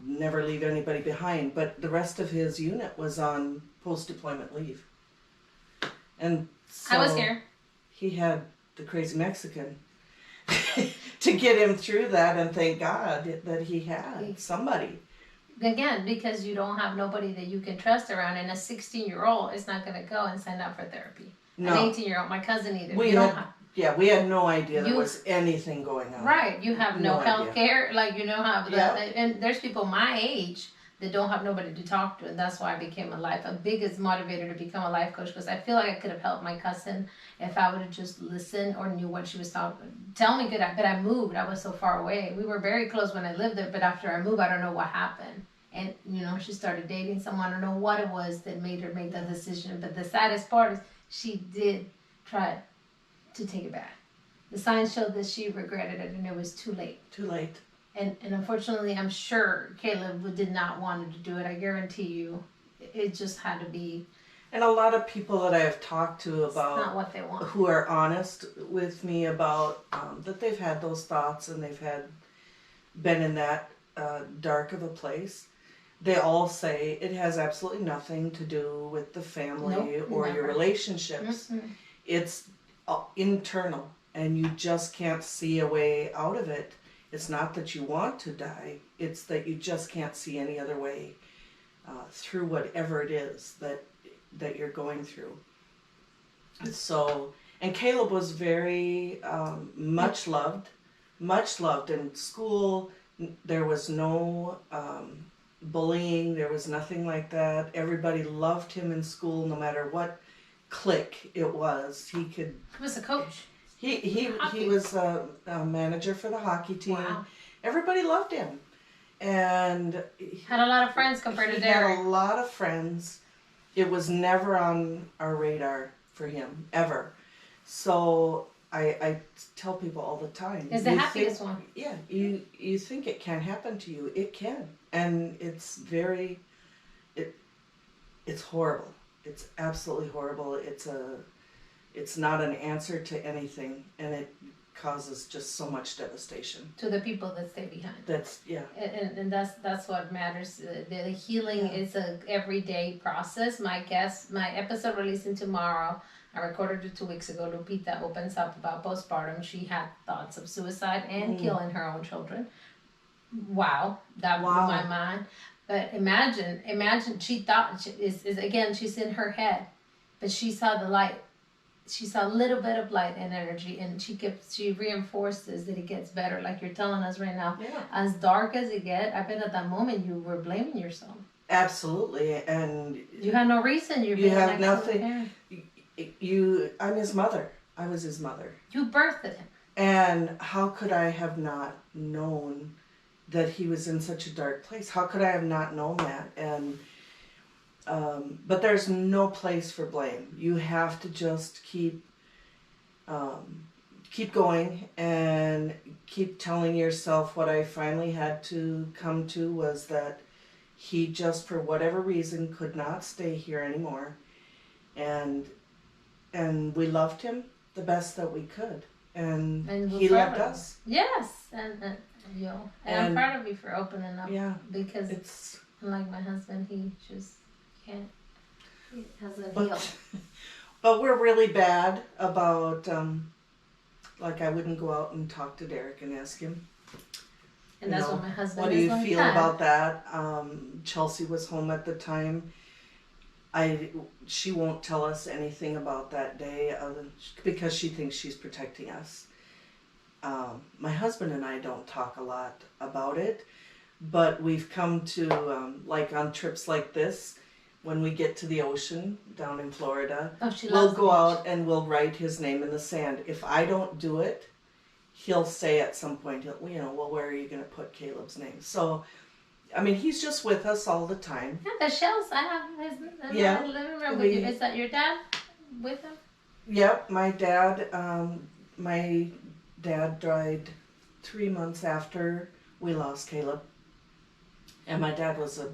never leave anybody behind. But the rest of his unit was on post-deployment leave. And so I was here. he had the crazy Mexican to get him through that, and thank God that he had somebody. Again, because you don't have nobody that you can trust around, and a 16-year-old is not going to go and sign up for therapy. No. An 18-year-old, my cousin either. We had no idea there was anything going on. Right, you have no health idea. care, and there's people my age that don't have nobody to talk to, and that's why I became a biggest motivator to become a life coach, because I feel like I could have helped my cousin if I would have just listened or knew what she was tell me good, but I moved, I was so far away. We were very close when I lived there, but after I moved, I don't know what happened. And, she started dating someone, I don't know what it was that made her make that decision, but the saddest part is she did try to take it back. The signs showed that she regretted it, and it was too late. Too late. And unfortunately, I'm sure Caleb did not want to do it. I guarantee you, it just had to be. And a lot of people that I have talked to about Not what they want. who are honest with me about that they've had those thoughts and they've been in that dark of a place. They all say it has absolutely nothing to do with the family or your relationships. Mm-mm. It's internal, and you just can't see a way out of it. It's not that you want to die, it's that you just can't see any other way through whatever it is that you're going through. So, and Caleb was very much loved in school. There was no bullying, there was nothing like that. Everybody loved him in school, no matter what clique it was. He was a coach. He was a manager for the hockey team. Wow. Everybody loved him, and Had a lot of friends compared to Derek. Had a lot of friends. It was never on our radar for him ever. So I tell people all the time. It's the happiest one. Yeah, you think it can't happen to you. It can, and it's it's horrible. It's absolutely horrible. It's not an answer to anything, and it causes just so much devastation. To the people that stay behind. And that's what matters. The healing is a everyday process. My episode releasing tomorrow. I recorded it 2 weeks ago. Lupita opens up about postpartum. She had thoughts of suicide and killing her own children. Wow, that blew my mind. But imagine she thought she's in her head, but she saw the light. She saw a little bit of light and energy, and she reinforces that it gets better, like you're telling us right now. Yeah. As dark as it gets, I bet at that moment you were blaming yourself. Absolutely, and you had no reason. You have nothing. I'm his mother. I was his mother. You birthed him. And how could I have not known that he was in such a dark place? How could I have not known that? And but there's no place for blame. You have to just keep going and keep telling yourself. What I finally had to come to was that he just, for whatever reason, could not stay here anymore, and we loved him the best that we could, and he loved us. Yes, and I'm proud of you for opening up. Yeah, because it's unlike my husband, he just can't. He hasn't healed. But we're really bad about like I wouldn't go out and talk to Derek and ask him. And that's what my husband. What do you feel about that? Chelsea was home at the time. She won't tell us anything about that day because she thinks she's protecting us. My husband and I don't talk a lot about it, but we've come to, like on trips like this, when we get to the ocean down in Florida, we'll go out and we'll write his name in the sand. If I don't do it, he'll say at some point, well, where are you going to put Caleb's name? So, I mean, he's just with us all the time. Yeah, the shells, I have his in the living room with you. Is that your dad with him? Yep, my dad died 3 months after we lost Caleb. And my dad was a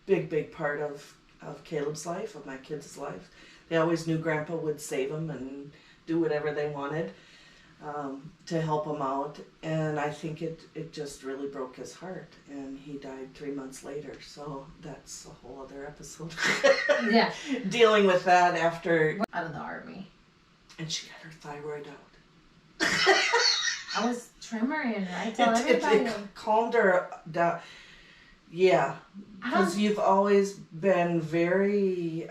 big part of Caleb's life, of my kids' life. They always knew Grandpa would save them and do whatever they wanted to help him out. And I think it just really broke his heart. And he died 3 months later. So that's a whole other episode. Yeah. Dealing with that after. Out of the Army. And she got her thyroid out. I was tremoring. I tell It everybody. calmed her down. Yeah, because you've always been very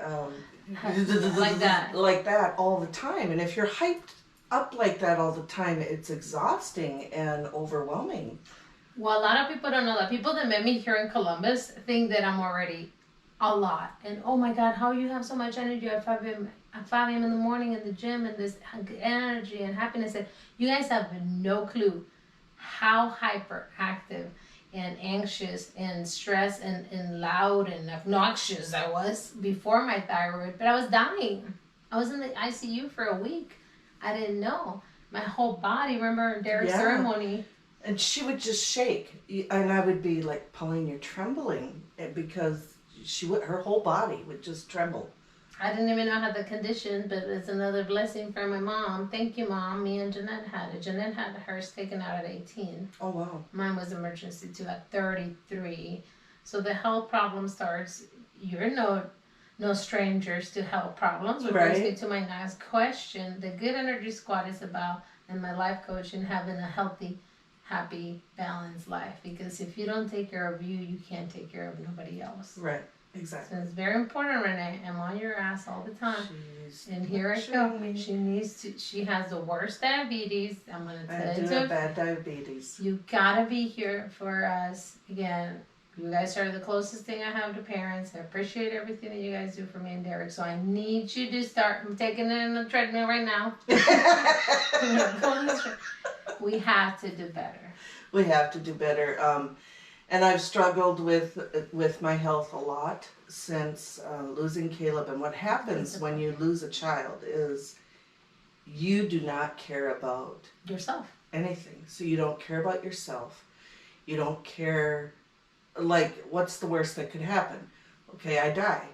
Like that. like that all the time, and if you're hyped up like that all the time, it's exhausting and overwhelming. Well, a lot of people don't know that. People that met me here in Columbus think that I'm already a lot. And oh my God, how you have so much energy at 5 a.m. in the morning in the gym and this energy and happiness. And you guys have no clue how hyperactive and anxious and stressed and loud and obnoxious I was before my thyroid. But I was dying. I was in the ICU for a week. I didn't know. My whole body, remember Derek's ceremony. And she would just shake. And I would be like, Pauline, you're trembling. Because her whole body would just tremble. I didn't even know I had the condition, but it's another blessing for my mom. Thank you, Mom. Me and Jeanette had it. Jeanette had hers taken out at 18. Oh, wow. Mine was emergency too at 33. So the health problem starts. You're no strangers to health problems, which brings me to my next question. The Good Energy Squad is about, and my life coach, and having a healthy, happy, balanced life. Because if you don't take care of you, you can't take care of nobody else. Right. Exactly. So it's very important, Renee. I'm on your ass all the time. And here I go. She has the worst diabetes. I'm going to tell you. I do have bad diabetes. You got to be here for us. Again, you guys are the closest thing I have to parents. I appreciate everything that you guys do for me and Derek. So I need you to start. I'm taking it in the treadmill right now. We have to do better. We have to do better. And I've struggled with my health a lot since losing Caleb. And what happens when you lose a child is you do not care about yourself. Anything. So you don't care about yourself. You don't care, like, what's the worst that could happen? Okay, I die.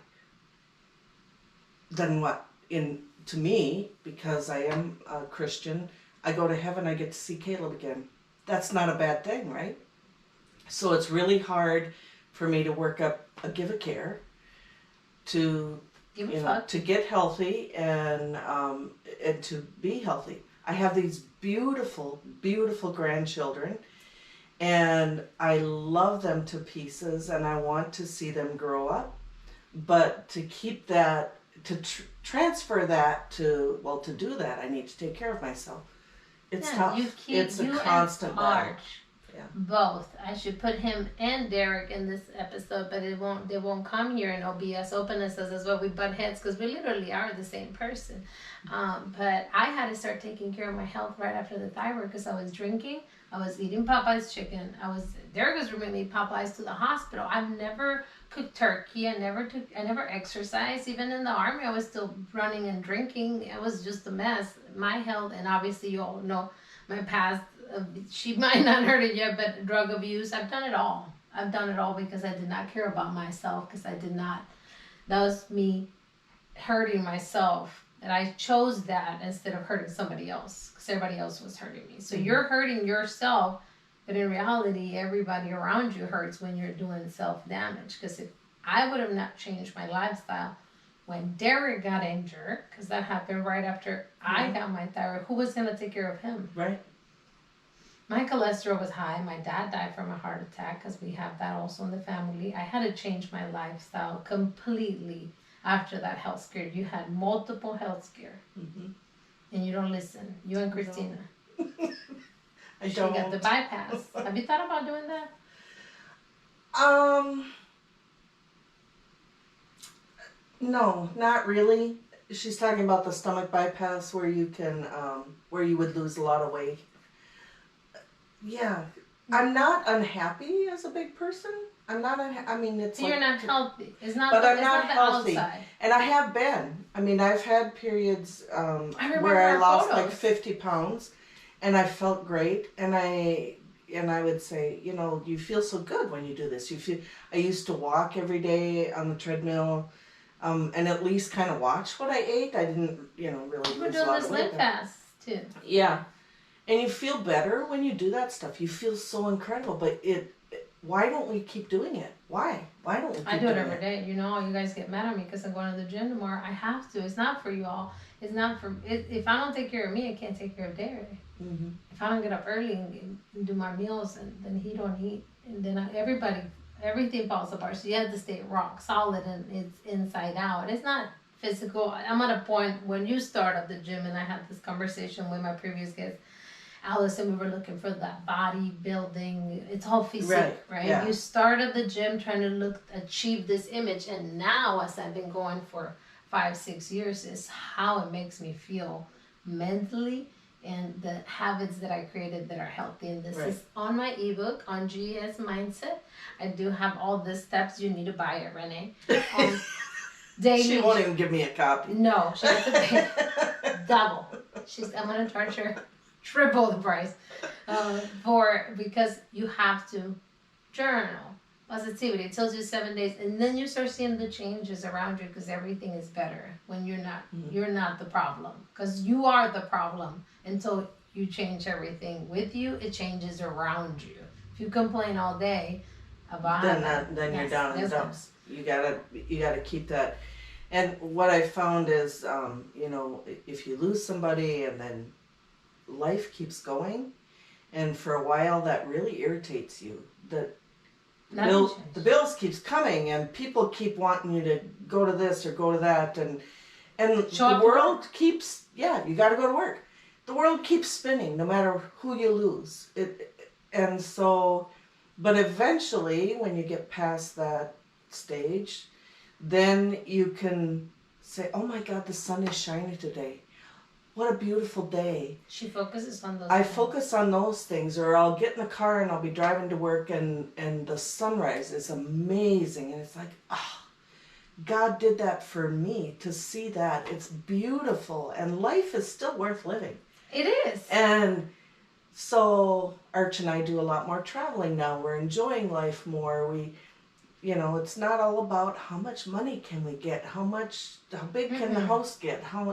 Then what? To me, because I am a Christian, I go to heaven, I get to see Caleb again. That's not a bad thing, right? So it's really hard for me to work up a give a care to to get healthy and to be healthy. I have these beautiful grandchildren, and I love them to pieces, and I want to see them grow up. But to keep that, to transfer that to do that, I need to take care of myself. It's tough. It's a constant battle. Yeah. Both. I should put him and Derek in this episode, but they won't come here and it'll be us openness as well. We butt heads because we literally are the same person. But I had to start taking care of my health right after the thyroid because I was drinking. I was eating Popeye's chicken. Derek was bringing me Popeyes to the hospital. I've never cooked turkey. I never exercised. Even in the Army, I was still running and drinking. It was just a mess. My health, and obviously you all know my past. She might not heard it yet, but drug abuse. I've done it all. I've done it all because I did not care about myself. Because I did not. That was me hurting myself, and I chose that instead of hurting somebody else. Because everybody else was hurting me. So you're hurting yourself, but in reality, everybody around you hurts when you're doing self-damage. Because if I would have not changed my lifestyle when Derek got injured, because that happened right after I got my thyroid, who was going to take care of him? Right. My cholesterol was high. My dad died from a heart attack because we have that also in the family. I had to change my lifestyle completely after that health scare. You had multiple health scare. Mm-hmm. And you don't listen. You and Christina. I she don't. got the bypass. Have you thought about doing that? No, not really. She's talking about the stomach bypass where you can, where you would lose a lot of weight. Yeah, I'm not unhappy as a big person. I'm not. I mean, it's. So you're not healthy. It's not. But the, I'm it's not not healthy, outside. and I have been. I mean, I've had periods I where I lost photos. like 50 pounds, and I felt great, and I and I would say, you feel so good when you do this. I used to walk every day on the treadmill, and at least kind of watch what I ate. I didn't, really We're lose a doing lot this of weight. live fast too. Yeah. And you feel better when you do that stuff. You feel so incredible, but why don't we keep doing it? Why? Why don't we keep I do it doing every day. You guys get mad at me because I'm going to the gym tomorrow. I have to. It's not for you all. It's not for. If I don't take care of me, I can't take care of Derek. Mm-hmm. If I don't get up early and do my meals, and then he don't eat, and then everything falls apart. So you have to stay rock solid, and it's inside out. It's not physical. I'm at a point when you start at the gym, and I had this conversation with my previous guest, Alice, and we were looking for that bodybuilding. It's all physique, right? Yeah. You start at the gym trying to achieve this image, and now as I've been going for 5-6 years, is how it makes me feel mentally, and the habits that I created that are healthy. And this is on my ebook on GS Mindset. I do have all the steps. You need to buy it, Renee. Daily. She won't even give me a copy. No, she has to pay double. I'm gonna charge her triple the price because you have to journal positivity. It tells you 7 days, and then you start seeing the changes around you because everything is better when you're not the problem, because you are the problem until you change everything with you. It changes around you. If you complain all day about then you're down in the dumps. You gotta keep that. And what I found is, if you lose somebody and then life keeps going, and for a while that really irritates you. The bills keeps coming, and people keep wanting you to go to this or go to that, and the world keeps you got to go to work. The world keeps spinning no matter who you lose. But eventually, when you get past that stage, then you can say, "Oh my God, the sun is shining today. What a beautiful day." She focuses on those I things. focus on those things, or I'll get in the car and I'll be driving to work, and the sunrise is amazing, and it's like, God did that for me to see that. It's beautiful, and life is still worth living. It is. And so Arch and I do a lot more traveling now. We're enjoying life more. It's not all about how much money can we get, how big can the house get, how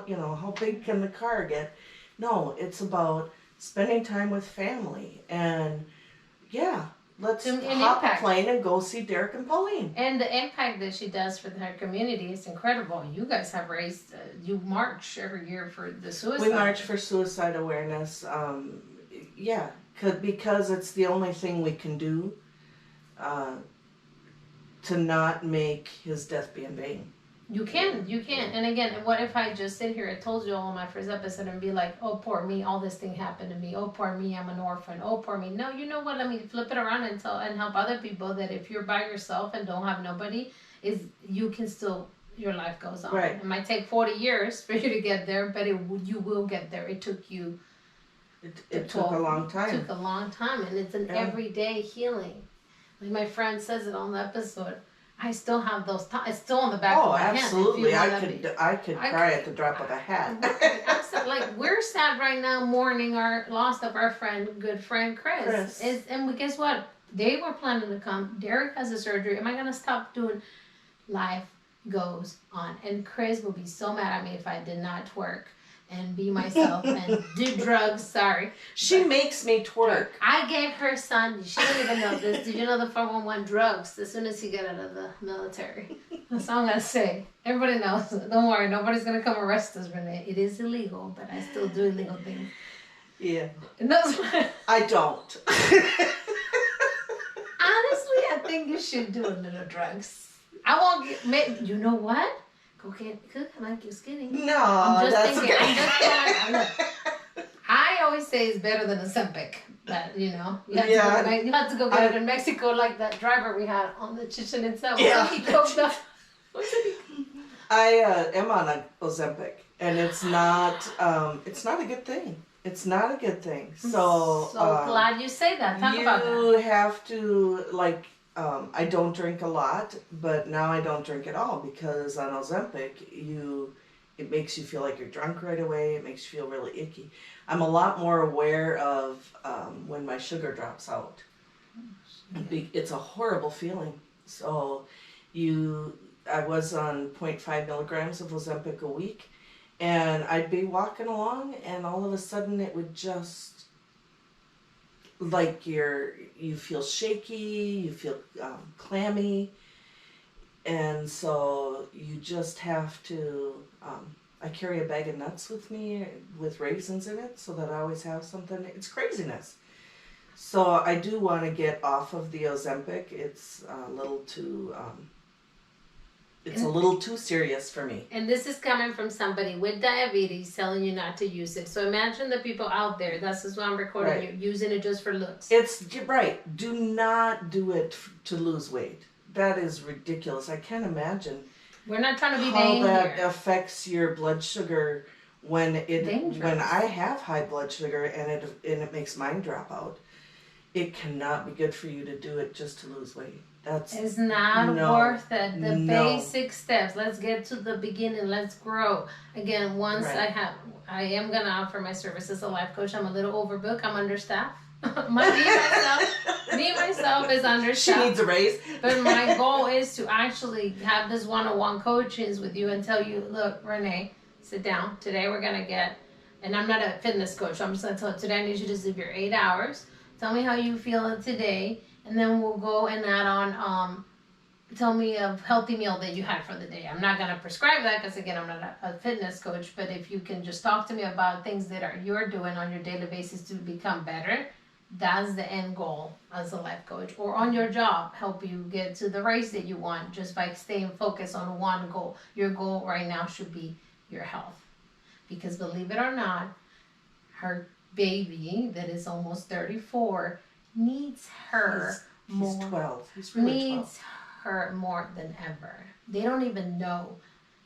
big can the car get. No, it's about spending time with family, and let's hop a plane and go see Derek and Pauline. And the impact that she does for her community is incredible. You guys have raised, you march every year for the suicide. We march for suicide awareness, because it's the only thing we can do to not make his death be in vain. You can. And again, what if I just sit here, I told you all in my first episode, and be like, "Oh, poor me, all this thing happened to me. Oh, poor me, I'm an orphan. Oh, poor me." No, you know what? Let me flip it around and help other people that if you're by yourself and don't have nobody, you can still, your life goes on. Right. It might take 40 years for you to get there, but you will get there. It took you. It took a long time. It took a long time, and it's an everyday healing. Like my friend says it on the episode. I still have those. It's still on the back of my hand. Oh, absolutely! I could cry at the drop of a hat. I'm sad, we're sad right now, mourning our loss of our good friend Chris. And guess what? They were planning to come. Derek has a surgery. Am I gonna stop doing? Life goes on, and Chris will be so mad at me if I did not twerk and be myself and do drugs. Sorry. She makes me twerk. I gave her son, she didn't even know this. Did you know the 411 drugs as soon as he got out of the military? That's all I'm going to say. Everybody knows. Don't worry. Nobody's going to come arrest us, Renee. It is illegal, but I still do illegal things. Yeah. And that's why. I don't. Honestly, I think you should do a little drugs. I won't you know what? Could make you skinny. No, I'm just thinking. Okay. I always say it's better than Ozempic, but you have to go get it in Mexico, like that driver we had on the Chichen Itza. Yeah. He coked up. I am on a Ozempic, and it's not a good thing. It's not a good thing. So glad you say that. Talk about that. You have to I don't drink a lot, but now I don't drink at all because on Ozempic it makes you feel like you're drunk right away. It makes you feel really icky. I'm a lot more aware of when my sugar drops out. It's a horrible feeling. So I was on 0.5 milligrams of Ozempic a week, and I'd be walking along, and all of a sudden it would just, like you feel shaky, you feel clammy, and so you just have to, I carry a bag of nuts with me with raisins in it so that I always have something. It's craziness. So I do want to get off of the Ozempic. It's a little too, it's a little too serious for me. And this is coming from somebody with diabetes telling you not to use it. So imagine the people out there, this is why I'm recording you, using it just for looks. It's right. Do not do it to lose weight. That is ridiculous. I can't imagine. We're not trying to be how that here. affects your blood sugar when I have high blood sugar and it makes mine drop out. It cannot be good for you to do it just to lose weight. It's not worth it. The basic steps. Let's get to the beginning. Let's grow. Again, once I am gonna offer my service as a life coach. I'm a little overbooked. I'm understaffed. me myself is understaffed. She needs a raise. But my goal is to actually have this one-on-one coachings with you and tell you, look, Renee, sit down. Today we're gonna get, and I'm not a fitness coach. So I'm just gonna tell you, today I need you to sleep your 8 hours. Tell me how you feel today, and then we'll go and add on, tell me a healthy meal that you had for the day. I'm not going to prescribe that because, again, I'm not a fitness coach, but if you can just talk to me about things that you're doing on your daily basis to become better, that's the end goal as a life coach. Or on your job, help you get to the race that you want just by staying focused on one goal. Your goal right now should be your health. Because believe it or not, her baby that is almost 34 needs her he's 12. He's really needs 12. her more than ever. They don't even know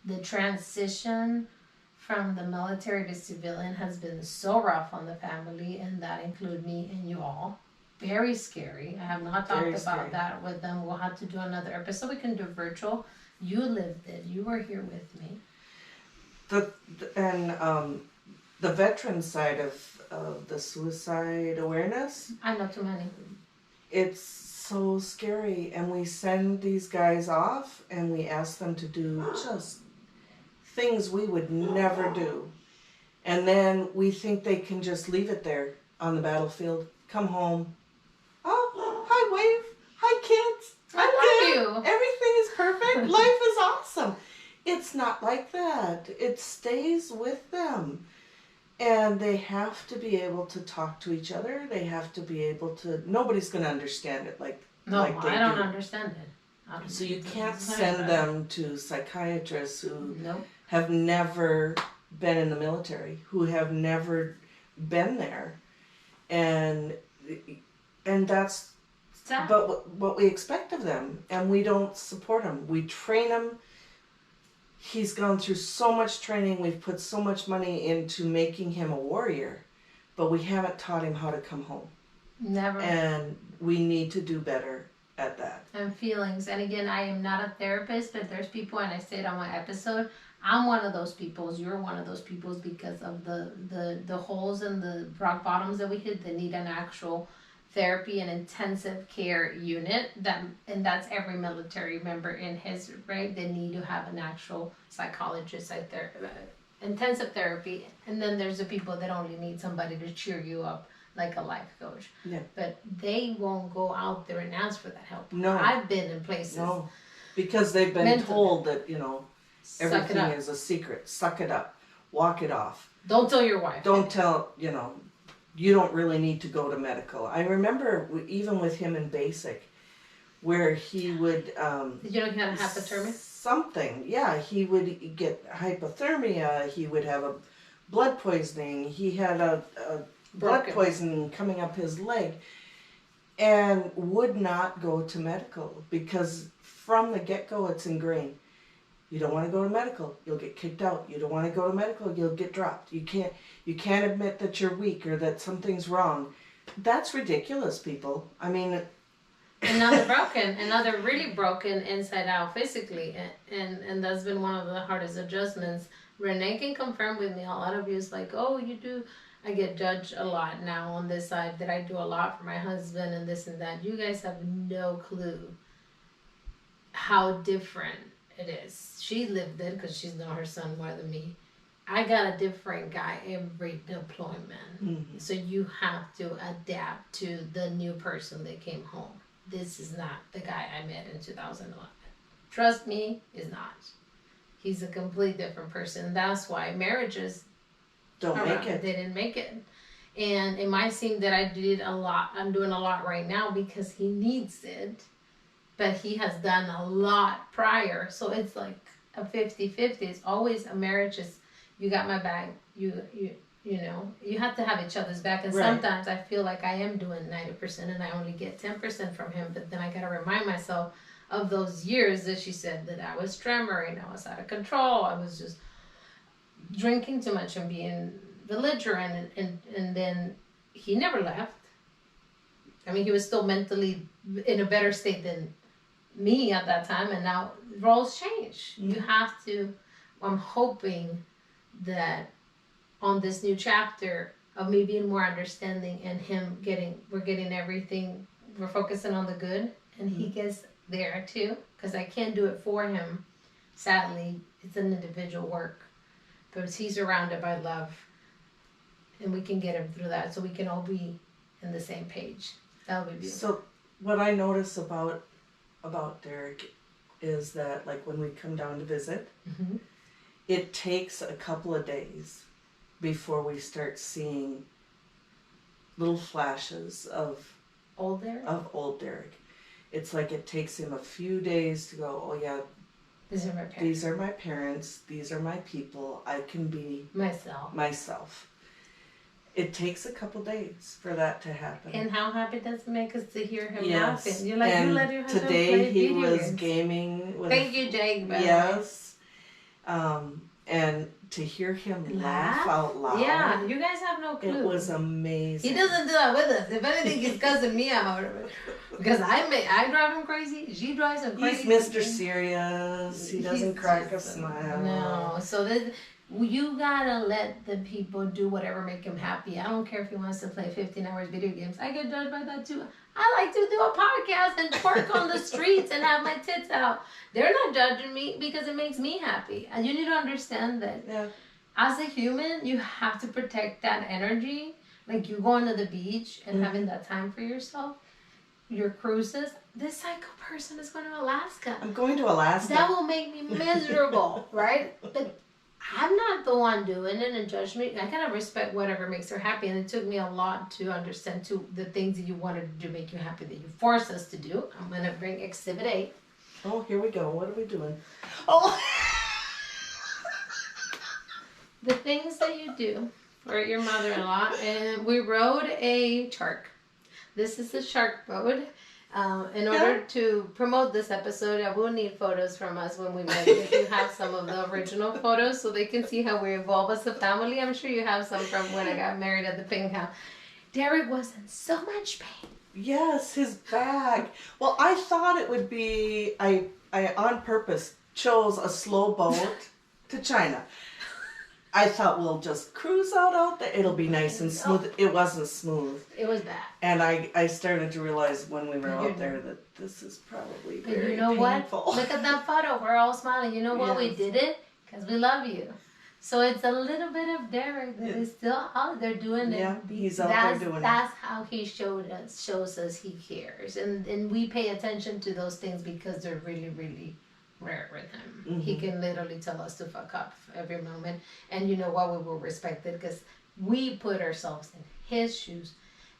the transition from the military to civilian has been so rough on the family, and that include me and you all. Very scary. I have not talked about that with them. We'll have to do another episode. We can do virtual. You lived it. You were here with me. The veteran side of the suicide awareness. I know too many. It's so scary, and we send these guys off and we ask them to do just things we would never do. And then we think they can just leave it there on the battlefield, come home. Oh, hi, wave. Hi, kids. I love you. Everything is perfect. Life is awesome. It's not like that. It stays with them. And they have to be able to talk to each other. They have to be able to, nobody's going to understand it like they do. I don't understand it. So you can't send them to psychiatrists who Nope. have never been in the military, who have never been there. And that's but what we expect of them, and we don't support them. We train them. He's gone through so much training. We've put so much money into making him a warrior, but we haven't taught him how to come home. Never. And we need to do better at that. And feelings. And again, I am not a therapist, but there's people, and I said on my episode, I'm one of those peoples. You're one of those peoples because of the holes and the rock bottoms that we hit that need an actual therapy and intensive care unit, and that's every military member in his right. They need to have an actual psychologist out there, intensive therapy. And then there's the people that only need somebody to cheer you up, like a life coach. Yeah. But they won't go out there and ask for that help. No. I've been in places. No, because they've been told that, everything is a secret. Suck it up. Walk it off. Don't tell your wife. Don't tell, you don't really need to go to medical. I remember even with him in basic, where he would... Did you know he had a hypothermia? Something, yeah. He would get hypothermia. He would have a blood poisoning. He had a blood poisoning coming up his leg, and would not go to medical because from the get-go it's ingrained. You don't want to go to medical, you'll get kicked out. You don't want to go to medical, you'll get dropped. You can't admit that you're weak or that something's wrong. That's ridiculous, people. I mean, and now they're broken, and now they're really broken inside out physically, and that's been one of the hardest adjustments Renee can confirm with me. A lot of you is like, oh, you do. I get judged a lot now on this side that I do a lot for my husband and this and that. You guys have no clue how different it is. She lived it because she's known her son more than me. I got a different guy every deployment. Mm-hmm. So you have to adapt to the new person that came home. This is not the guy I met in 2011. Trust me, is not. He's a complete different person. That's why marriages Don't make it. They didn't make it. And it might seem that I did a lot. I'm doing a lot right now because he needs it. But he has done a lot prior. So it's like a 50-50. It's always a marriage is, you got my back. You know, you have to have each other's back. And Right. sometimes I feel like I am doing 90% and I only get 10% from him. But then I got to remind myself of those years that she said that I was tremoring, I was out of control, I was just drinking too much and being belligerent, and then he never left. I mean, he was still mentally in a better state than me at that time, and now roles change. Mm-hmm. You have to, I'm hoping that on this new chapter of me being more understanding and him we're getting everything, we're focusing on the good, and he gets there too, because I can't do it for him. Sadly, it's an individual work, but he's surrounded by love, and we can get him through that, so we can all be in the same page. That would be beautiful. So what I notice about Derek is that, like, when we come down to visit, Mhm. it takes a couple of days before we start seeing little flashes of Old there. old Derek. It's like it takes him a few days to go, oh yeah, These are my parents. these are my parents, these are my people, I can be myself. It takes a couple days for that to happen. And how happy does it make us to hear him Yes. laughing? You're like, and you let your husband today play he video was games. gaming with Thank you, Jake. by the way. yes. And to hear him laugh out loud. Yeah, you guys have no clue. It was amazing. He doesn't do that with us. If anything, he's cussing me out. Because I drive him crazy. She drives him crazy. He's Mr. Serious. He doesn't He's crack a just- smile. No. So you gotta let the people do whatever make him happy. I don't care if he wants to play 15 hours video games. I get judged by that too. I like to do a podcast and twerk on the streets and have my tits out. They're not judging me because it makes me happy. And you need to understand that Yeah. as a human, you have to protect that energy. Like you going to the beach and having that time for yourself, your cruises. This psycho person is going to Alaska. I'm going to Alaska. That will make me miserable, right? But I'm not the one doing it and judge me. I gotta respect whatever makes her happy. And it took me a lot to understand too the things that you wanted to make you happy that you forced us to do. I'm gonna bring Exhibit 8. Oh, here we go. What are we doing? Oh. The things that you do for your mother-in-law. And we rode a shark. This is a shark boat. In order to promote this episode, I will need photos from us when we met. If you have some of the original photos so they can see how we evolve as a family. I'm sure you have some from when I got married at the pink house. Derek was in so much pain. Yes, his back. Well, I thought it would be, I on purpose chose a slow boat to China. I thought we'll just cruise out there. It'll be nice and smooth. It wasn't smooth. It was bad. And I started to realize when we were out there that this is probably But very you know painful. what? Look at that photo. We're all smiling. You know what? We Yes. did it because we love you. So it's a little bit of Derek that is still out there doing it. Yeah, he's out there doing it. That's how he shows us he cares. And we pay attention to those things because they're really, really rare with him. He can literally tell us to fuck up every moment. And you know what? We will respect it because we put ourselves in his shoes.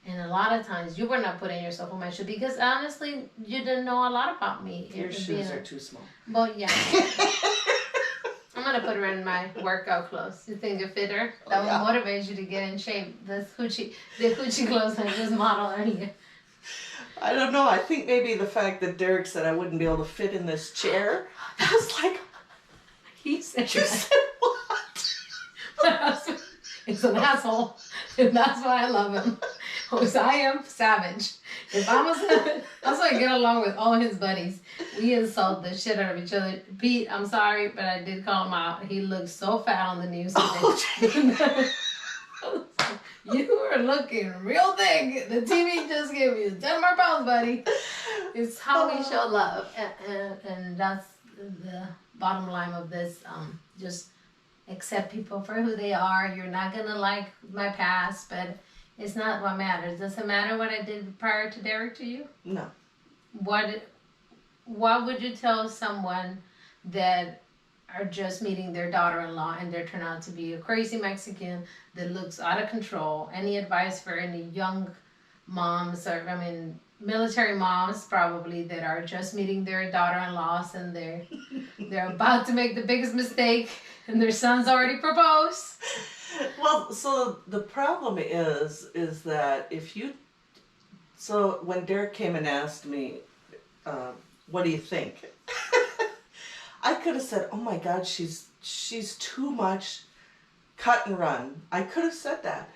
And a lot of times you were not putting yourself in my shoes because honestly, you didn't know a lot about me. Your shoes are too small. Well, yeah. I'm gonna put her in my workout clothes. You think you fit her? That will motivate you to get in shape. The hoochie clothes I just modeled earlier. I don't know. I think maybe the fact that Derek said I wouldn't be able to fit in this chair. I was like, He said you said what? it's an asshole, and that's why I love him. Because I am savage. If I'm a savage, that's why I get along with all his buddies. We insult the shit out of each other. Pete, I'm sorry, but I did call him out. He looked so fat on the news today. You are looking real thick. The TV just gave you 10 more pounds, buddy. It's how we show love. And that's the bottom line of this. Just accept people for who they are. You're not going to like my past, but it's not what matters. Does it matter what I did prior to Derek to you? No. What would you tell someone that are just meeting their daughter-in-law and they turn out to be a crazy Mexican that looks out of control? Any advice for any young moms, or military moms probably, that are just meeting their daughter-in-laws and they're about to make the biggest mistake and their son's already proposed? Well, so the problem is that so when Derek came and asked me, what do you think? I could have said, oh my God, she's too much, cut and run. I could have said that,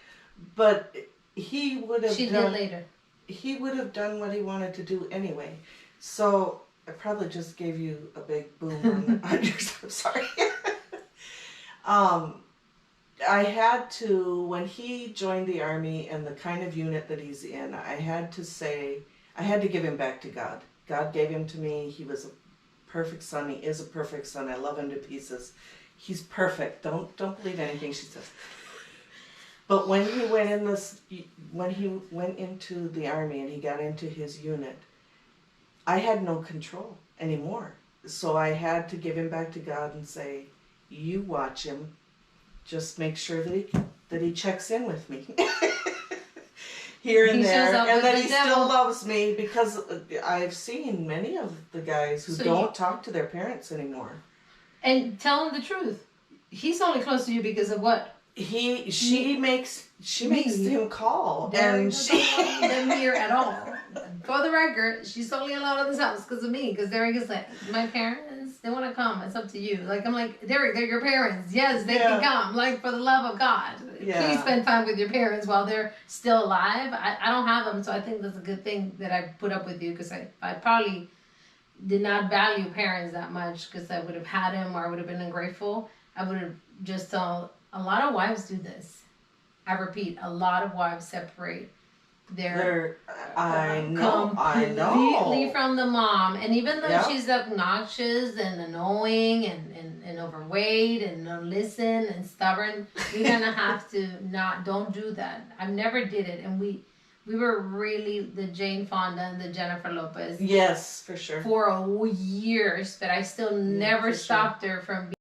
but he would have She done, did later. he would have done what he wanted to do anyway. So I probably just gave you a big boom on yours. I'm sorry. I had to, when he joined the Army and the kind of unit that he's in, I had to give him back to God. God gave him to me. He was a perfect son. He is a perfect son. I love him to pieces. He's perfect. Don't believe anything she says. But when he went into the Army and he got into his unit, I had no control anymore. So I had to give him back to God and say, you watch him. Just make sure that he checks in with me here and there, and that he still loves me, because I've seen many of the guys who don't talk to their parents anymore. And tell him the truth. He's only close to you because of what? She makes him call, and she doesn't hear at all. For the record, she's only allowed in this house because of me. Because Derek is like, my parents, they want to come. It's up to you. Like, I'm like, Derek, they're your parents. Yes, they can come. Like, for the love of God, please spend time with your parents while they're still alive. I don't have them, so I think that's a good thing that I put up with you, because I probably did not value parents that much, because I would have had him, or I would have been ungrateful. I would have just told. A lot of wives do this. I repeat, a lot of wives separate I know completely from the mom. And even though she's obnoxious and annoying and overweight and don't listen and stubborn, you're gonna have to don't do that. I never did it, and we were really the Jane Fonda and the Jennifer Lopez. Yes, for sure. For years, but I still never stopped her from being